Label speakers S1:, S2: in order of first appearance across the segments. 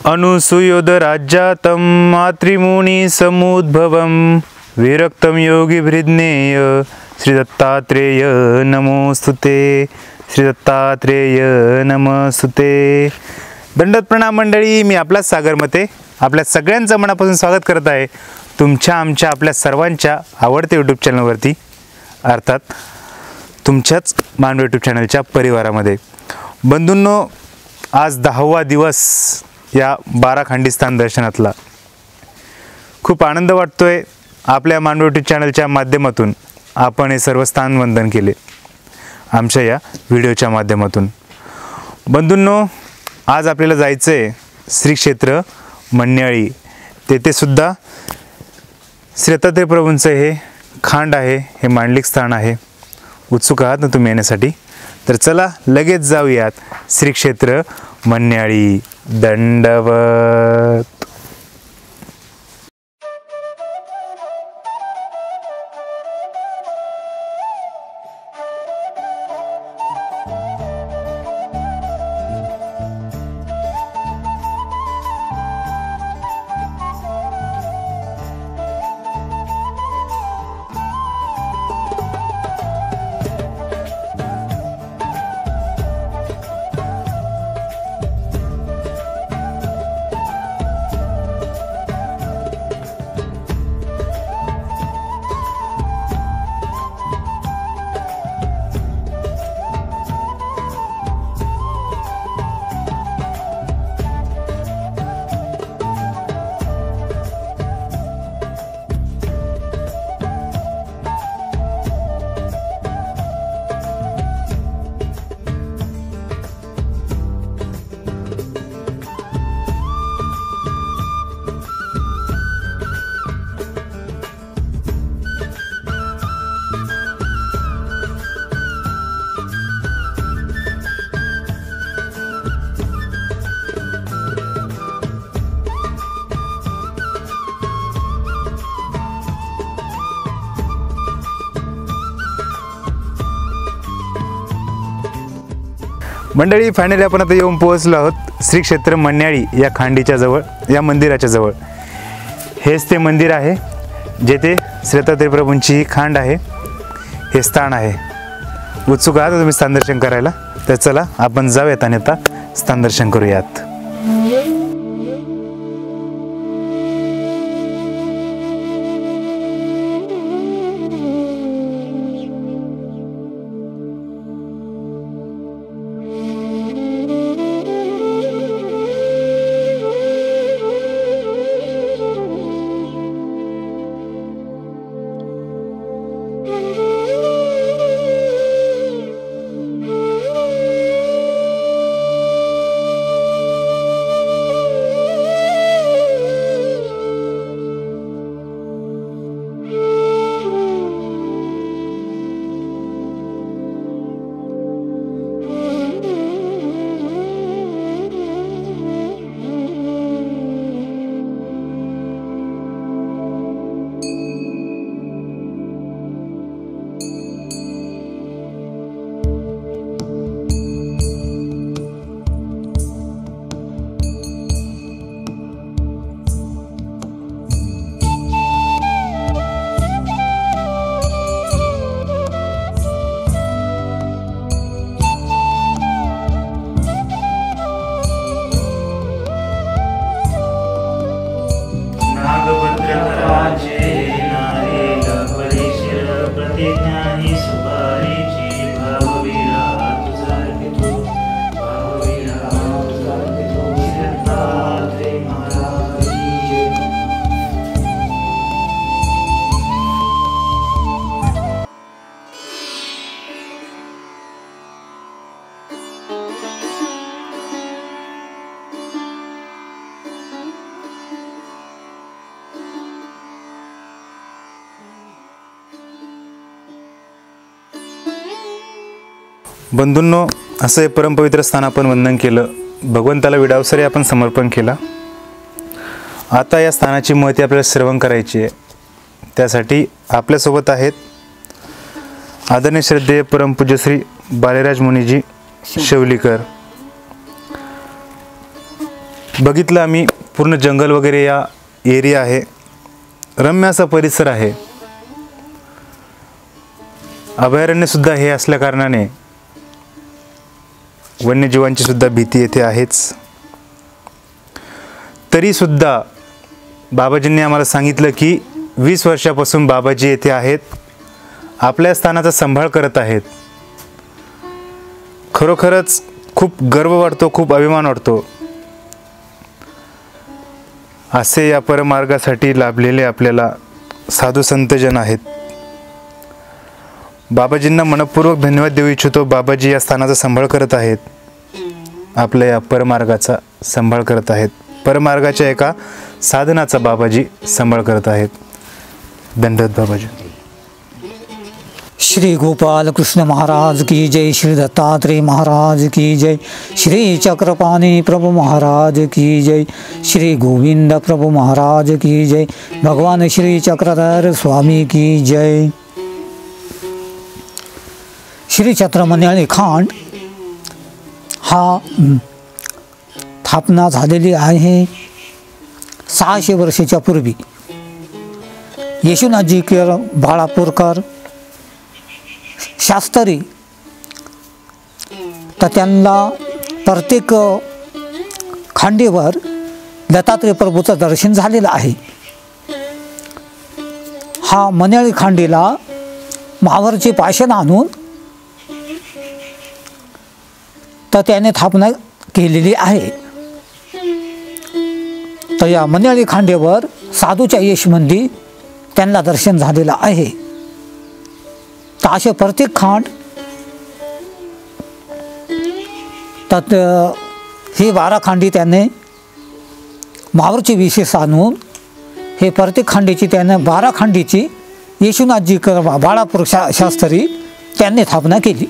S1: अनुसूयोदराज्यातं मातृमुनि समुद्भवं विरक्तं योगिभृज्ञेय श्रीदत्तात्रेय नमोस्तुते। श्रीदत्तात्रेय नमोस्तुते। दंडवत प्रणाम मंडळी, मी आपलाच सागर मते आपल्या सगळ्यांचं मनापासून स्वागत करत आहे तुमच्या आमच्या आपल्या सर्वांच्या आवडत्या यूट्यूब चॅनलवरती, अर्थात तुमच्याच मानव यूट्यूब चॅनलच्या परिवारामध्ये। बंधूंनो, आज 10वा दिवस या 12 खंडी स्थान दर्शनातला। खूप आनंद वाटतोय आपल्या मानव यूट्यूब चॅनलच्या माध्यमातून आपण हे सर्व स्थान वंदन केले आमच्या या व्हिडिओच्या माध्यमातून। बंधूंनो, आज आपल्याला जायचं आहे श्री क्षेत्र मन्याळी। तेथे सुद्धा श्री दत्तात्रेय प्रभूंचं हे खांड आहे, हे मांडलिक स्थान आहे। उत्सुक आहात ना तुम्ही येण्यासाठी? तर चला लगेच जाऊयात श्री क्षेत्र मन्याळी। दंडवत। मंडळी, फायनली आपण आता येऊन पोहोचलो आहोत श्री क्षेत्र मन्याळी या खांडीच्या जवळ, या मंदिराच्या जवळ। हेच ते मंदिर आहे जेथे श्री दत्तात्रेय प्रभूंची ही खांड आहे, हे स्थान आहे। उत्सुक आहात तुम्ही स्थान दर्शन करायला? तर चला आपण जाऊयात आणि आता स्थान दर्शन करूयात। बंधूंनो, असं हे परमपवित्र स्थान आपण वंदन केलं, भगवंताला विडावसरी आपण समर्पण केला। आता या स्थानाची महती आपल्याला श्रवण करायची आहे। त्यासाठी आपल्यासोबत आहेत आदरणीय श्रद्धेय परमपूज्य श्री बालेराज मुनिजी शेवलीकर। बघितलं आम्ही पूर्ण जंगल वगैरे या एरिया आहे, रम्य असा परिसर आहे. अभयारण्यसुद्धा हे असल्या कारणाने वन्यजीवांची सुद्धा भीती येथे आहेच. तरीसुद्धा बाबाजींनी आम्हाला सांगितलं की 20 वर्षापासून बाबाजी येथे आहेत, आपल्या स्थानाचा सांभाळ करत आहेत. खरोखरच खूप गर्व वाटतो, खूप अभिमान वाटतो. असे या परमार्गासाठी लाभलेले आपल्याला साधू संतजन आहेत. बाबाजींना मनपूर्वक धन्यवाद देऊ इच्छितो. बाबाजी या स्थानाचा सांभाळ करत आहेत, आपल्या या परमार्गाचा सांभाळ करत आहेत. परमार्गाच्या एका साधनाचा बाबाजी सांभाळ करत आहेत. धन्यवाद बाबाजी.
S2: श्री गोपाल कृष्ण महाराज की जय, श्री दत्तात्रेय महाराज की जय, श्री चक्रपाणी प्रभु महाराज की जय, श्री गोविंद प्रभु महाराज की जय, भगवान श्री चक्रधर स्वामी की जय. श्री छत्र मन्याळी खांड हा स्थापना झालेली आहे 600 वर्षाच्या पूर्वी. यशुनाथजी बाळापूरकर शास्त्री, तर त्यांना प्रत्येक खांडीवर दत्तात्रेय प्रभूचं दर्शन झालेलं आहे. हा मन्याळी खांडीला महावरची पाषाण आणून तर त्याने स्थापना केलेली आहे. तर या मन्याळी खांडेवर साधूच्या यशमंदी त्यांना दर्शन झालेलं आहे. तर असे प्रत्येक खांड, त्यात ही 12 खांडी त्याने महावरची विशेष आणून हे प्रत्येक खांडीची त्याने 12 खांडीची यशुनाथजी बाळापूर शास्त्री त्यांनी स्थापना केली.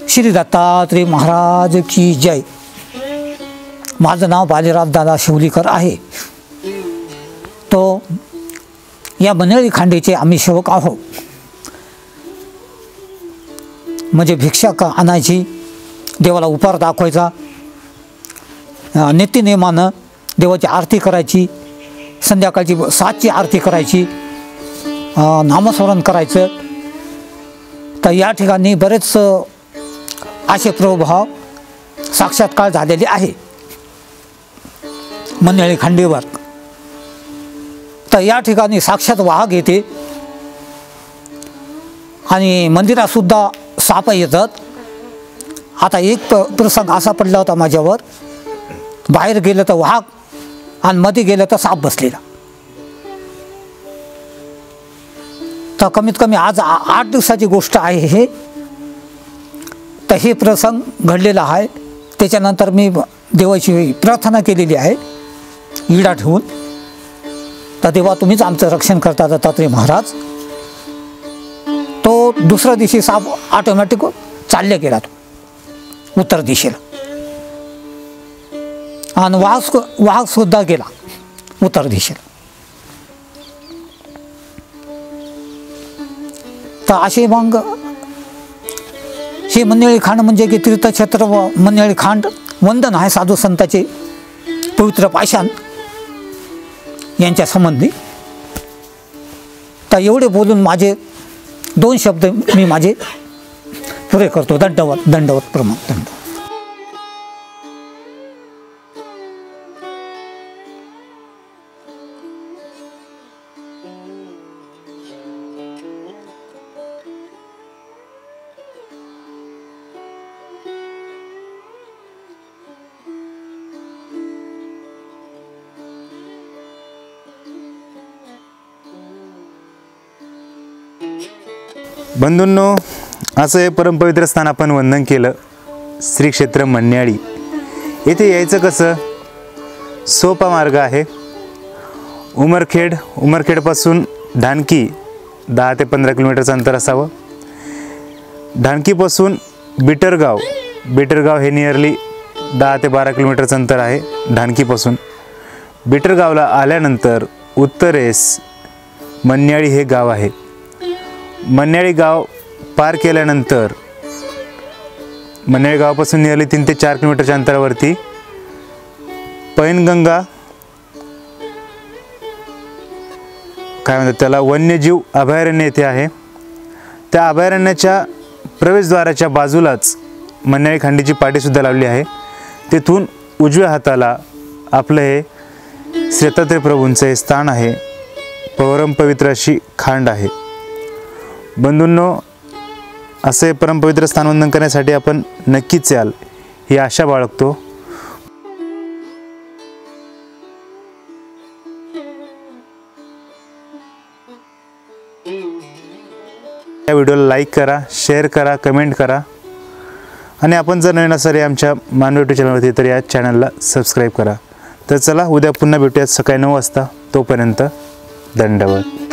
S2: श्री दत्तात्रेय महाराज की जय. माझं नाव बाजीराव दादा शिवलीकर आहे. तो या मन्याळी खांडीचे आम्ही सेवक आहोत. म्हणजे भिक्षा आणायची, देवाला उपहार दाखवायचा, नित्यनेमानं देवाची आरती करायची, संध्याकाळची 7ची आरती करायची, नामस्मरण करायचं. तर या ठिकाणी बरेच असे प्रभाव साक्षात्कार झालेले आहे मन्याळी खांडीवर. तर या ठिकाणी साक्षात वाहक येते आणि मंदिरातसुद्धा साप येतात. आता एक प्रसंग असा पडला होता माझ्यावर, बाहेर गेलं तर वाघ आणि मध्ये गेलं तर साप बसलेला. तर कमीत कमी आज 8 दिवसाची गोष्ट आहे हे. तर हे प्रसंग घडलेला आहे. त्याच्यानंतर मी देवाची प्रार्थना केलेली आहे विडा ठेवून. तर देवा तुम्हीच आमचं रक्षण करता दत्तात्रेय महाराज. तो दुसऱ्या दिवशी साप ऑटोमॅटिक चालले गेला तो उत्तर दिशेला, आणि वाघ सुद्धा गेला उत्तर दिशेला. तर असे मग हे मन्याळी खांड म्हणजे की तीर्थक्षेत्र व मन्याळी खांड वंदन आहे साधू संतांचे पवित्र पाषाण यांच्या संबंधी. तर एवढे बोलून माझे 2 शब्द मी माझे पुरे करतो. दंडवत प्रमाण. दंडवत.
S1: बंधूंनो, असं हे परमपवित्र स्थान आपण वंदन केलं, श्री क्षेत्र मन्याळी. येथे यायचं कसं? सोपा मार्ग आहे. उमरखेडपासून ढानकी 10 ते 15 किलोमीटरचं अंतर असावं. ढानकीपासून बिटरगाव हे नियरली 10 ते 12 किलोमीटरचं अंतर आहे. ढानकीपासून बिटरगावला आल्यानंतर उत्तरेस मन्याळी हे गाव आहे. मन्याळी गाव पार केल्यानंतर मन्याळी गावापासून नियरली 3 ते 4 किलोमीटरच्या अंतरावरती पैनगंगा काय म्हणतात त्याला वन्यजीव अभयारण्य येथे आहे. त्या अभयारण्याच्या प्रवेशद्वाराच्या बाजूलाच मन्याळी खांडीची पाटीसुद्धा लावली आहे. तेथून उजव्या हाताला आपलं हे श्री दत्तात्रय प्रभूंचं हे स्थान आहे. परमपवित्र अशी खांड आहे. बंधूंनो, असे परमपवित्र स्थान वंदन करण्यासाठी आपण नक्कीच याल ही आशा बाळगतो. या व्हिडिओला लाईक करा, शेअर करा, कमेंट करा आणि आपण जर नवीन असाल आमच्या मानव यूट्यूब चॅनलवरती तर या चॅनलला सबस्क्राईब करा. तर चला, उद्या पुन्हा भेटूयात सकाळी 9 वाजता. तोपर्यंत दंडवत.